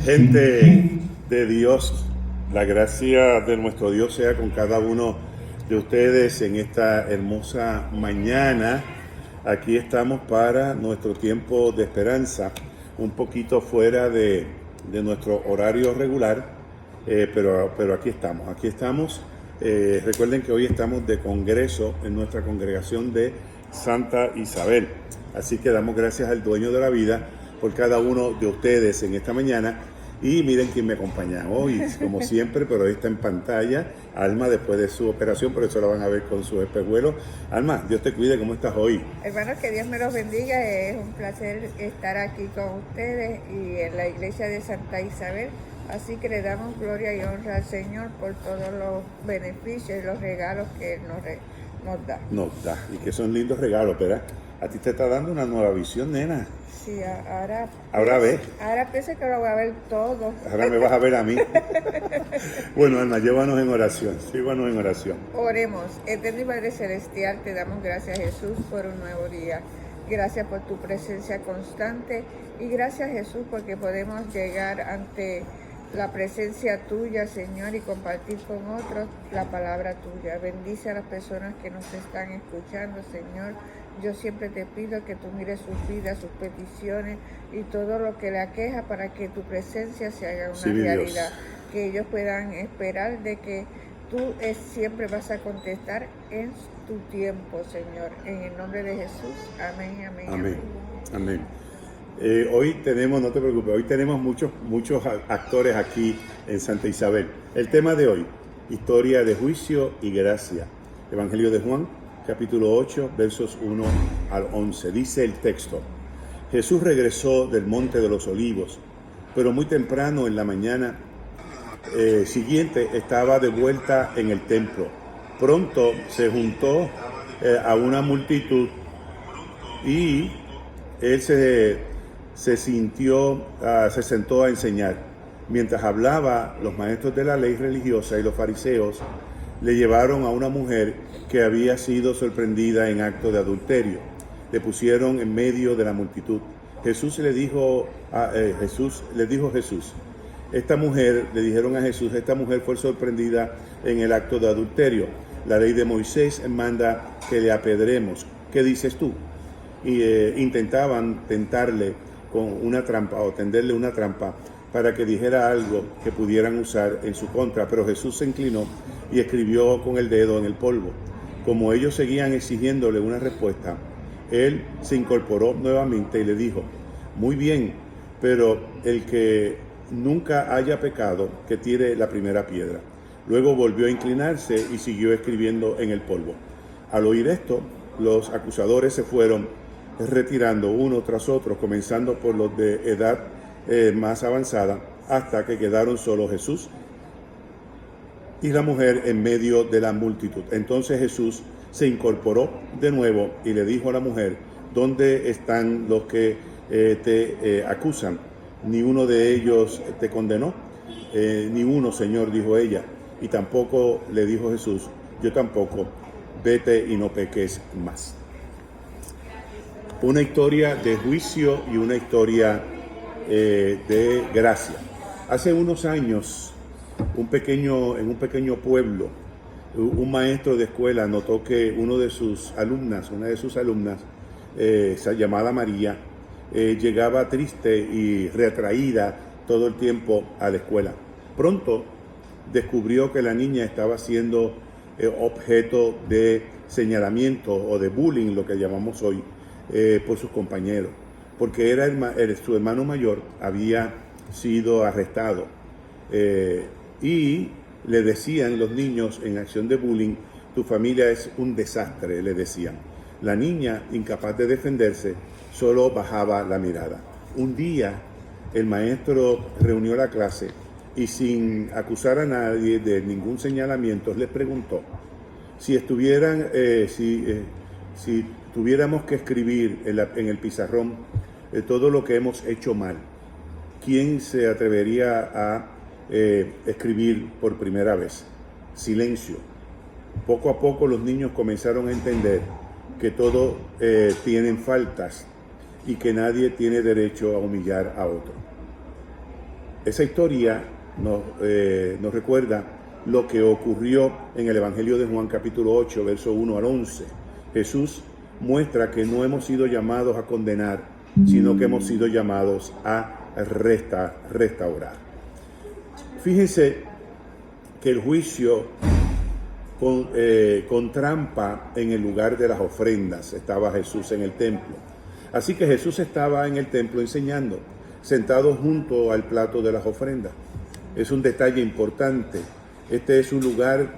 Gente de Dios, la gracia de nuestro Dios sea con cada uno de ustedes en esta hermosa mañana. Aquí estamos para nuestro tiempo de esperanza, un poquito fuera de nuestro horario regular, pero aquí estamos. Recuerden que hoy estamos de congreso en nuestra congregación de Santa Isabel, así que damos gracias al dueño de la vida por cada uno de ustedes en esta mañana. Y miren quién me acompaña hoy, como siempre, pero hoy está en pantalla Alma después de su operación, por eso la van a ver con sus espejuelos. Alma, Dios te cuide, ¿cómo estás hoy? Hermanos, que Dios me los bendiga. Es un placer estar aquí con ustedes y en la iglesia de Santa Isabel. Así que le damos gloria y honra al Señor por todos los beneficios y los regalos que Él nos da. Nos da, y que son lindos regalos, ¿verdad? A ti te está dando una nueva visión, nena. Sí, ahora ves. Ahora pienso que lo voy a ver todo. Ahora me vas a ver a mí. Bueno, Alma, llévanos en oración. Oremos. Eterno y Padre Celestial, te damos gracias, Jesús, por un nuevo día. Gracias por tu presencia constante y gracias, Jesús, porque podemos llegar ante la presencia tuya, Señor, y compartir con otros la palabra tuya. Bendice a las personas que nos están escuchando, Señor. Yo siempre te pido que tú mires sus vidas, sus peticiones y todo lo que le aqueja para que tu presencia se haga una realidad. Dios. Que ellos puedan esperar de que tú siempre vas a contestar en tu tiempo, Señor. En el nombre de Jesús. Amén, amén, amén. Amén. Hoy tenemos, no te preocupes, hoy tenemos muchos actores aquí en Santa Isabel. El tema de hoy, historia de juicio y gracia. Evangelio de Juan, capítulo 8, versos 1 al 11. Dice el texto: Jesús regresó del monte de los olivos, pero muy temprano en la mañana siguiente estaba de vuelta en el templo. Pronto se juntó a una multitud y él se sentó a enseñar. Mientras hablaba, los maestros de la ley religiosa y los fariseos le llevaron a una mujer que había sido sorprendida en acto de adulterio. Le pusieron en medio de la multitud. Jesús le dijo esta mujer fue sorprendida en el acto de adulterio. La ley de Moisés manda que le apedremos. ¿Qué dices tú? Y intentaban tentarle con una trampa o tenderle una trampa para que dijera algo que pudieran usar en su contra, pero Jesús se inclinó y escribió con el dedo en el polvo. Como ellos seguían exigiéndole una respuesta, él se incorporó nuevamente y le dijo: muy bien, pero el que nunca haya pecado, que tire la primera piedra. Luego volvió a inclinarse y siguió escribiendo en el polvo. Al oír esto, los acusadores se fueron retirando uno tras otro, comenzando por los de edad más avanzada, hasta que quedaron solo Jesús y la mujer en medio de la multitud. Entonces Jesús se incorporó de nuevo y le dijo a la mujer: ¿dónde están los que te acusan? ¿Ni uno de ellos te condenó? Ni uno, Señor, dijo ella. Y tampoco, le dijo Jesús, yo tampoco. Vete y no peques más. Una historia de juicio y una historia de gracia. Hace unos años, en un pequeño pueblo, un maestro de escuela notó que una de sus alumnas, llamada María, llegaba triste y retraída todo el tiempo a la escuela. Pronto descubrió que la niña estaba siendo objeto de señalamiento o de bullying, lo que llamamos hoy, por sus compañeros, porque su hermano mayor había sido arrestado y le decían los niños en acción de bullying: tu familia es un desastre, le decían. La niña, incapaz de defenderse, solo bajaba la mirada. Un día el maestro reunió la clase y, sin acusar a nadie de ningún señalamiento, les preguntó: si tuviéramos que escribir en el pizarrón todo lo que hemos hecho mal, ¿quién se atrevería a escribir por primera vez? Silencio. Poco a poco los niños comenzaron a entender que todos tienen faltas y que nadie tiene derecho a humillar a otro. Esa historia nos recuerda lo que ocurrió en el Evangelio de Juan capítulo 8, verso 1 al 11. Jesús muestra que no hemos sido llamados a condenar, sino que hemos sido llamados a restaurar. Fíjense que el juicio con trampa en el lugar de las ofrendas estaba Jesús en el templo. Así que Jesús estaba en el templo enseñando, sentado junto al plato de las ofrendas. Es un detalle importante. Este es un lugar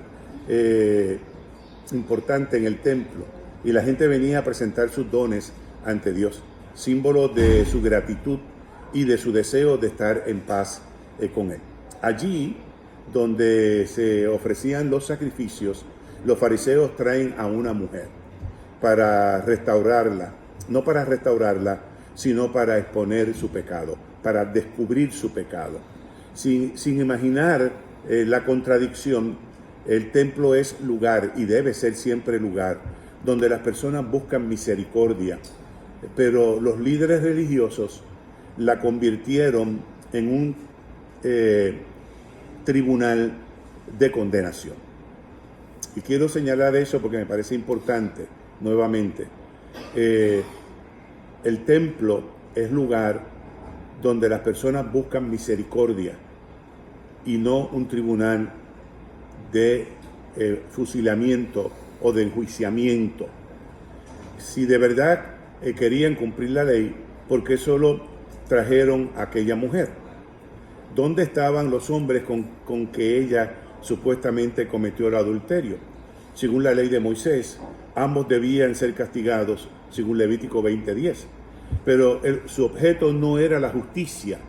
importante en el templo y la gente venía a presentar sus dones ante Dios, símbolo de su gratitud y de su deseo de estar en paz con Él. Allí, donde se ofrecían los sacrificios, los fariseos traen a una mujer para restaurarla, no para restaurarla, sino para exponer su pecado, para descubrir su pecado. Sin imaginar la contradicción, el templo es lugar, y debe ser siempre lugar, donde las personas buscan misericordia, pero los líderes religiosos la convirtieron en un tribunal de condenación. Y quiero señalar eso porque me parece importante, nuevamente. El templo es lugar donde las personas buscan misericordia y no un tribunal de fusilamiento o de enjuiciamiento. Si de verdad querían cumplir la ley, ¿por qué solo trajeron a aquella mujer? ¿Dónde estaban los hombres con que ella supuestamente cometió el adulterio? Según la ley de Moisés, ambos debían ser castigados, según Levítico 20:10. Pero su objeto no era la justicia,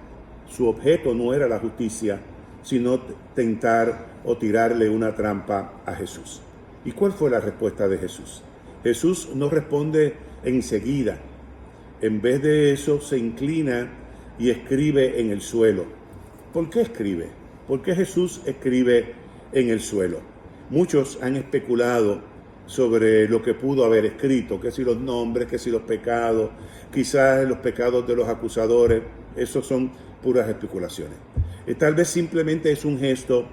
sino tentar o tirarle una trampa a Jesús. ¿Y cuál fue la respuesta de Jesús? Jesús no responde enseguida. En vez de eso, se inclina y escribe en el suelo. ¿Por qué escribe? ¿Por qué Jesús escribe en el suelo? Muchos han especulado sobre lo que pudo haber escrito, que si los nombres, que si los pecados, quizás los pecados de los acusadores. Esos son puras especulaciones. Tal vez simplemente es un gesto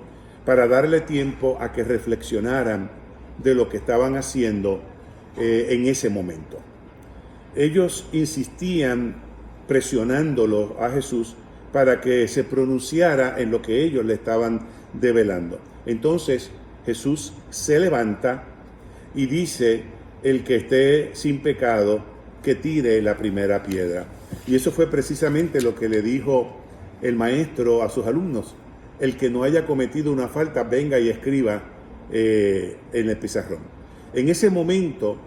para darle tiempo a que reflexionaran de lo que estaban haciendo en ese momento. Ellos insistían presionándolo a Jesús para que se pronunciara en lo que ellos le estaban develando. Entonces Jesús se levanta y dice: el que esté sin pecado, que tire la primera piedra. Y eso fue precisamente lo que le dijo el maestro a sus alumnos: el que no haya cometido una falta, venga y escriba en el pizarrón. En ese momento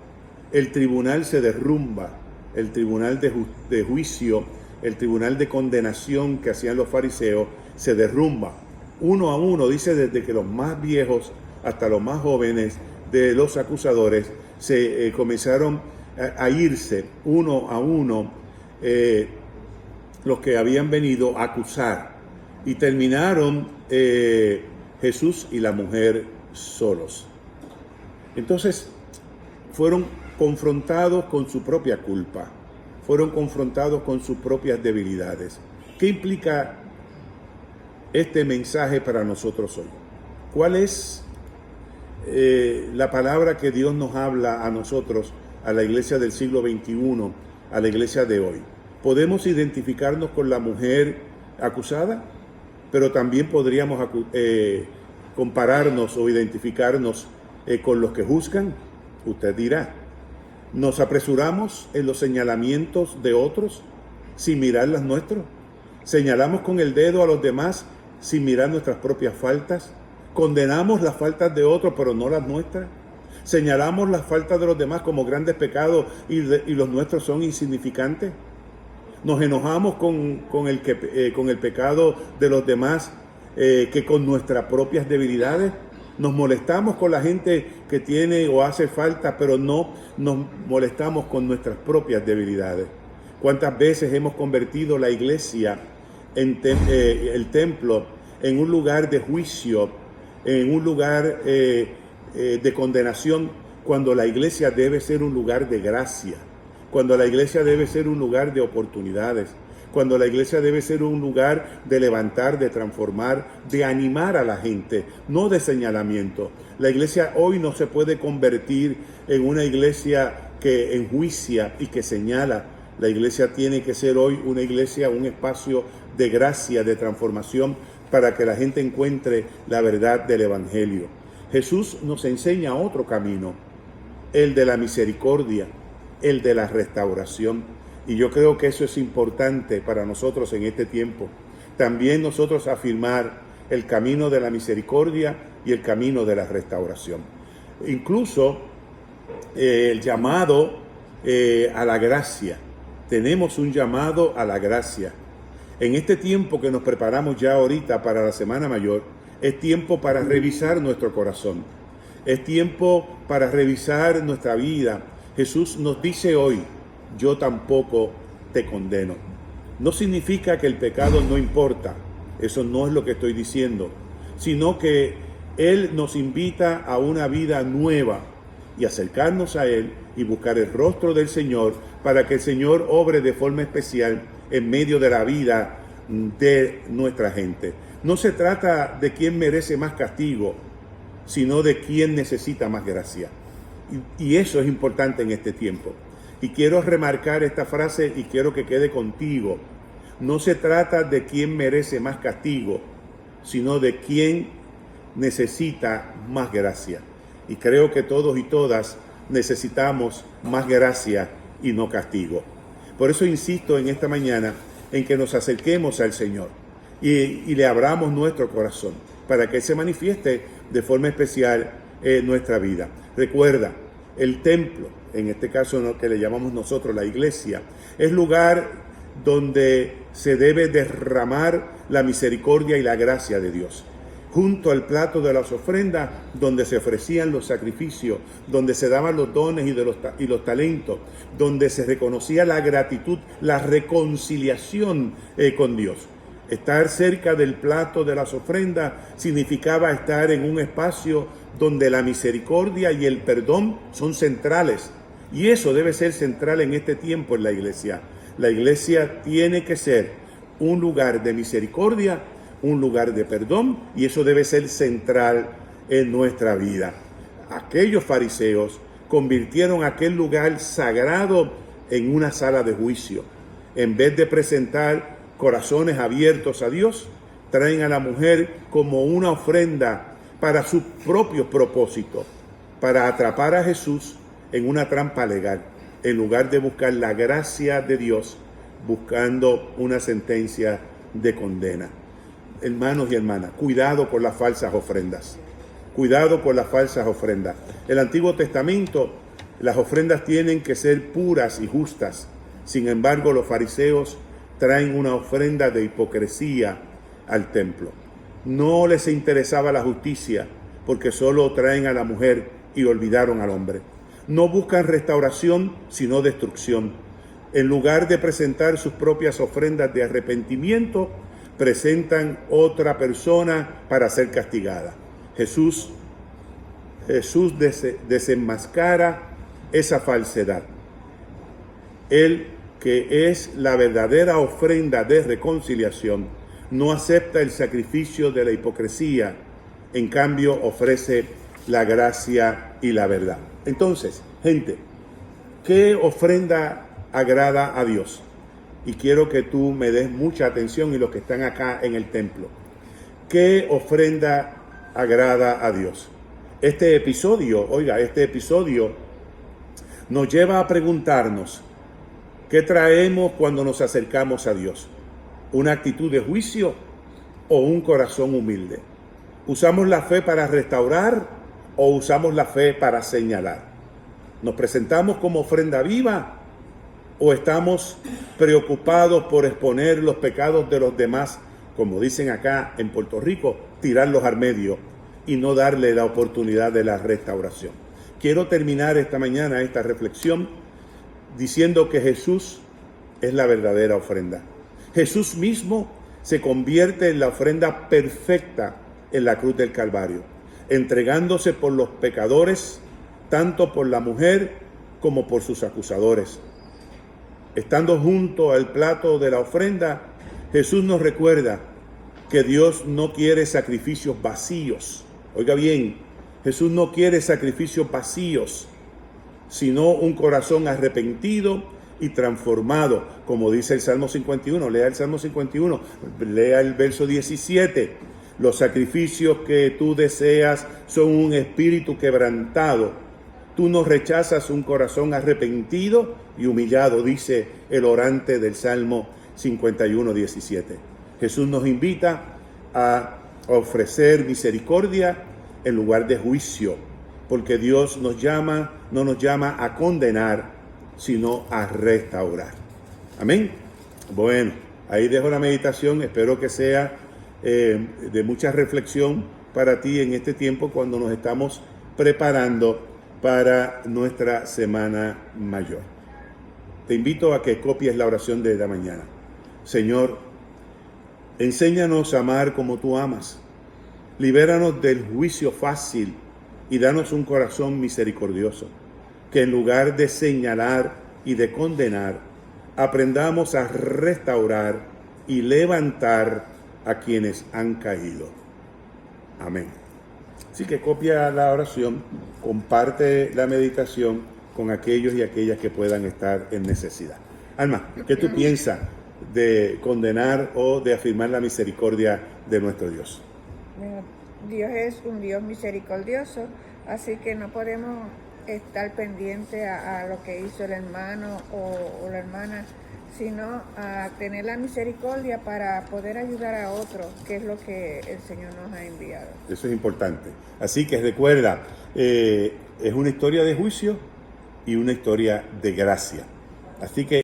el tribunal se derrumba, el tribunal de juicio, el tribunal de condenación que hacían los fariseos se derrumba. Uno a uno, dice, desde que los más viejos hasta los más jóvenes de los acusadores se comenzaron a irse uno a uno los que habían venido a acusar, y terminaron Jesús y la mujer solos. Entonces fueron confrontados con su propia culpa, fueron confrontados con sus propias debilidades. ¿Qué implica este mensaje para nosotros hoy? ¿Cuál es la palabra que Dios nos habla a nosotros, a la iglesia del siglo XXI, a la iglesia de hoy? ¿Podemos identificarnos con la mujer acusada? Pero también podríamos compararnos o identificarnos con los que juzgan. Usted dirá: ¿nos apresuramos en los señalamientos de otros sin mirar las nuestras? ¿Señalamos con el dedo a los demás sin mirar nuestras propias faltas? ¿Condenamos las faltas de otros pero no las nuestras? ¿Señalamos las faltas de los demás como grandes pecados y los nuestros son insignificantes? ¿Nos enojamos con el pecado de los demás que con nuestras propias debilidades? ¿Nos molestamos con la gente que tiene o hace falta, pero no nos molestamos con nuestras propias debilidades? ¿Cuántas veces hemos convertido la iglesia, el templo, en un lugar de juicio, en un lugar de condenación, cuando la iglesia debe ser un lugar de gracia, cuando la iglesia debe ser un lugar de oportunidades, cuando la iglesia debe ser un lugar de levantar, de transformar, de animar a la gente, no de señalamiento. La iglesia hoy no se puede convertir en una iglesia que enjuicia y que señala. La iglesia tiene que ser hoy una iglesia, un espacio de gracia, de transformación, para que la gente encuentre la verdad del Evangelio. Jesús nos enseña otro camino, el de la misericordia, el de la restauración. Y yo creo que eso es importante para nosotros en este tiempo. También nosotros afirmar el camino de la misericordia y el camino de la restauración. Incluso el llamado a la gracia. Tenemos un llamado a la gracia. En este tiempo que nos preparamos ya ahorita para la Semana Mayor, es tiempo para revisar nuestro corazón. Es tiempo para revisar nuestra vida. Jesús nos dice hoy, yo tampoco te condeno. No significa que el pecado no importa, eso no es lo que estoy diciendo, sino que Él nos invita a una vida nueva y acercarnos a Él y buscar el rostro del Señor para que el Señor obre de forma especial en medio de la vida de nuestra gente. No se trata de quién merece más castigo, sino de quién necesita más gracia. Y eso es importante en este tiempo. Y quiero remarcar esta frase y quiero que quede contigo. No se trata de quién merece más castigo, sino de quién necesita más gracia. Y creo que todos y todas necesitamos más gracia y no castigo. Por eso insisto en esta mañana en que nos acerquemos al Señor y le abramos nuestro corazón para que Él se manifieste de forma especial en nuestra vida. Recuerda, el templo, en este caso que le llamamos nosotros la iglesia, es lugar donde se debe derramar la misericordia y la gracia de Dios. Junto al plato de las ofrendas, donde se ofrecían los sacrificios, donde se daban los dones y los talentos, donde se reconocía la gratitud, la reconciliación con Dios. Estar cerca del plato de las ofrendas significaba estar en un espacio donde la misericordia y el perdón son centrales. Y eso debe ser central en este tiempo en la iglesia. La iglesia tiene que ser un lugar de misericordia, un lugar de perdón, y eso debe ser central en nuestra vida. Aquellos fariseos convirtieron aquel lugar sagrado en una sala de juicio. En vez de presentar corazones abiertos a Dios, traen a la mujer como una ofrenda para sus propios propósitos, para atrapar a Jesús en una trampa legal, en lugar de buscar la gracia de Dios, buscando una sentencia de condena. Hermanos y hermanas, cuidado con las falsas ofrendas. Cuidado con las falsas ofrendas. En el Antiguo Testamento, las ofrendas tienen que ser puras y justas. Sin embargo, los fariseos traen una ofrenda de hipocresía al templo. No les interesaba la justicia, porque solo traen a la mujer y olvidaron al hombre. No buscan restauración, sino destrucción. En lugar de presentar sus propias ofrendas de arrepentimiento, presentan otra persona para ser castigada. Jesús desenmascara esa falsedad. Él, que es la verdadera ofrenda de reconciliación, no acepta el sacrificio de la hipocresía, en cambio ofrece la gracia y la verdad. Entonces, gente, ¿qué ofrenda agrada a Dios? Y quiero que tú me des mucha atención y los que están acá en el templo. ¿Qué ofrenda agrada a Dios? Este episodio nos lleva a preguntarnos, ¿qué traemos cuando nos acercamos a Dios? ¿Una actitud de juicio o un corazón humilde? ¿Usamos la fe para restaurar o usamos la fe para señalar? ¿Nos presentamos como ofrenda viva o estamos preocupados por exponer los pecados de los demás, como dicen acá en Puerto Rico, tirarlos al medio y no darle la oportunidad de la restauración? Quiero terminar esta mañana esta reflexión diciendo que Jesús es la verdadera ofrenda. Jesús mismo se convierte en la ofrenda perfecta en la cruz del Calvario, entregándose por los pecadores, tanto por la mujer como por sus acusadores. estando junto al plato de la ofrenda, Jesús nos recuerda que Dios no quiere sacrificios vacíos. Oiga bien, Jesús no quiere sacrificios vacíos, sino un corazón arrepentido y transformado, como dice el Salmo 51. Lea el Salmo 51, lea el verso 17. Los sacrificios que tú deseas son un espíritu quebrantado. Tú no rechazas un corazón arrepentido y humillado, dice el orante del Salmo 51, 17. Jesús nos invita a ofrecer misericordia en lugar de juicio, porque Dios no nos llama a condenar, sino a restaurar. Amén. Bueno, ahí dejo la meditación. Espero que sea de mucha reflexión para ti en este tiempo cuando nos estamos preparando para nuestra Semana Mayor. Te invito a que copies la oración de la mañana. Señor, enséñanos a amar como tú amas. Libéranos del juicio fácil y danos un corazón misericordioso, que en lugar de señalar y de condenar, aprendamos a restaurar y levantar a quienes han caído. Amén. Así que copia la oración, comparte la meditación con aquellos y aquellas que puedan estar en necesidad. Alma, ¿qué tú piensas de condenar o de afirmar la misericordia de nuestro Dios? Bueno, Dios es un Dios misericordioso, así que no podemos estar pendiente a lo que hizo el hermano o la hermana, sino a tener la misericordia para poder ayudar a otros, que es lo que el Señor nos ha enviado. Eso es importante. Así que recuerda, es una historia de juicio y una historia de gracia. Así que